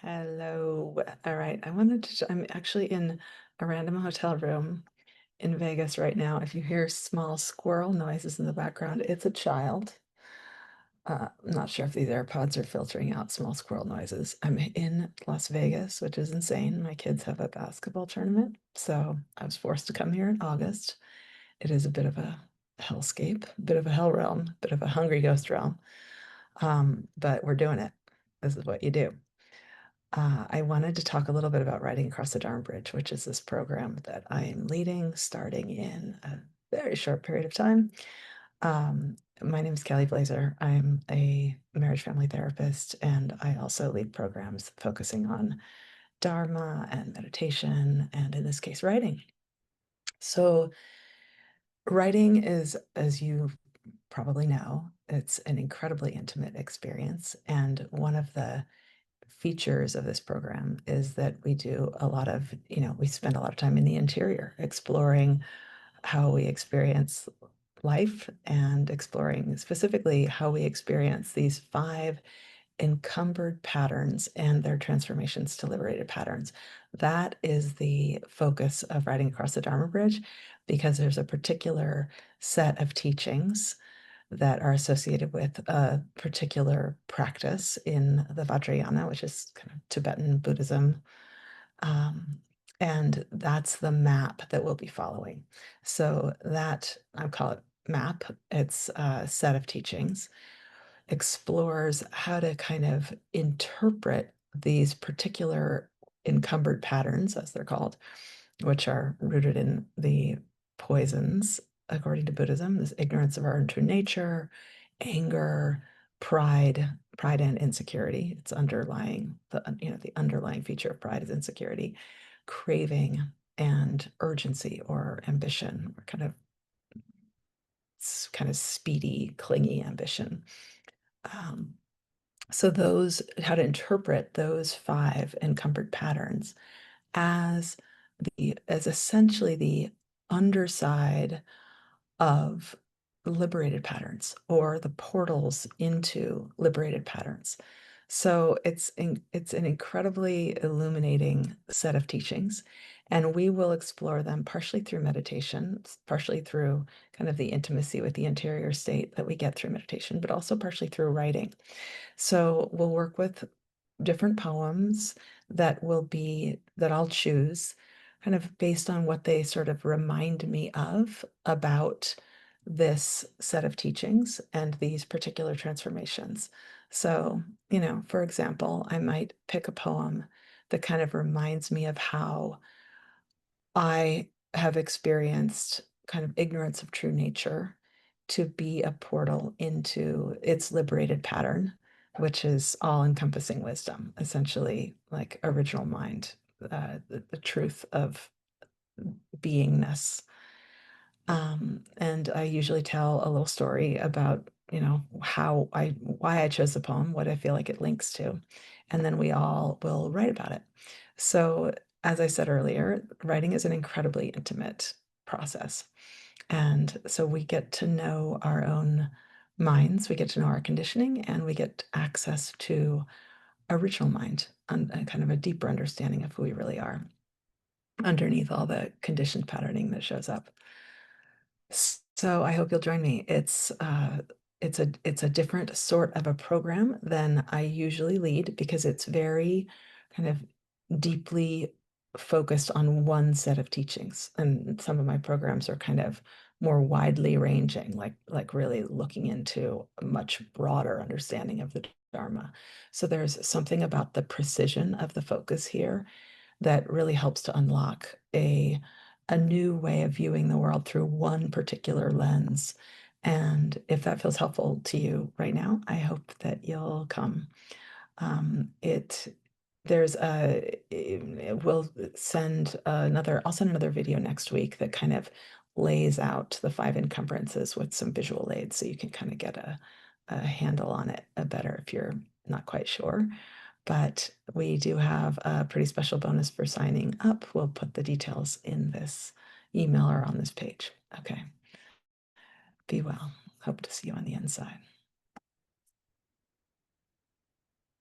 Hello. All right. I'm actually in a random hotel room in Vegas right now. If you hear small squirrel noises in the background, it's a child. I'm not sure if these AirPods are filtering out small squirrel noises. I'm in Las Vegas, which is insane. My kids have a basketball tournament, so I was forced to come here in August. It is a bit of a hellscape, a bit of a hell realm, a bit of a hungry ghost realm. But we're doing it. This is what you do. I wanted to talk a little bit about Riding Across the DharmaBridge, which is this program that I am leading starting in a very short period of time. My name is Kelly Blazer. I'm a marriage family therapist, and I also lead programs focusing on Dharma and meditation, and in this case, writing. So, writing is, as you probably know, it's an incredibly intimate experience. And one of the features of this program is that we do a lot of, we spend a lot of time in the interior exploring how we experience life and exploring specifically how we experience these 5 encumbered patterns and their transformations to liberated patterns. That is the focus of Riding Across the DharmaBridge because there's a particular set of teachings that are associated with a particular practice in the Vajrayana, which is kind of Tibetan Buddhism. And that's the map that we'll be following. So that, I call it map, it's a set of teachings, explores how to kind of interpret these particular encumbered patterns, as they're called, which are rooted in the poisons, according to Buddhism, this ignorance of our own true nature, anger, pride and insecurity. It's underlying the underlying feature of pride is insecurity, craving and urgency or ambition, or kind of speedy, clingy ambition. So how to interpret those 5 encumbered patterns as as essentially the underside of liberated patterns or the portals into liberated patterns. So it's an incredibly illuminating set of teachings, and we will explore them partially through meditation, partially through kind of the intimacy with the interior state that we get through meditation, but also partially through writing. So we'll work with different poems that I'll choose kind of based on what they sort of remind me of about this set of teachings and these particular transformations. So, for example, I might pick a poem that kind of reminds me of how I have experienced kind of ignorance of true nature to be a portal into its liberated pattern, which is all-encompassing wisdom, essentially like original mind, the truth of beingness. And I usually tell a little story about, why I chose the poem, what I feel like it links to, and then we all will write about it. So, as I said earlier, writing is an incredibly intimate process. And so we get to know our own minds, we get to know our conditioning, and we get access to original mind and kind of a deeper understanding of who we really are underneath all the conditioned patterning that shows up. So I hope you'll join me. It's a different sort of a program than I usually lead because it's very kind of deeply focused on one set of teachings. And some of my programs are kind of more widely ranging, like really looking into a much broader understanding of the Dharma. So there's something about the precision of the focus here that really helps to unlock a new way of viewing the world through one particular lens. And if that feels helpful to you right now, I hope that you'll come. It there's a I'll send another video next week that kind of lays out the 5 encumbrances with some visual aids so you can kind of get a handle on it better if you're not quite sure. But we do have a pretty special bonus for signing up. We'll put the details in this email or on this page. Okay. Be well. Hope to see you on the inside.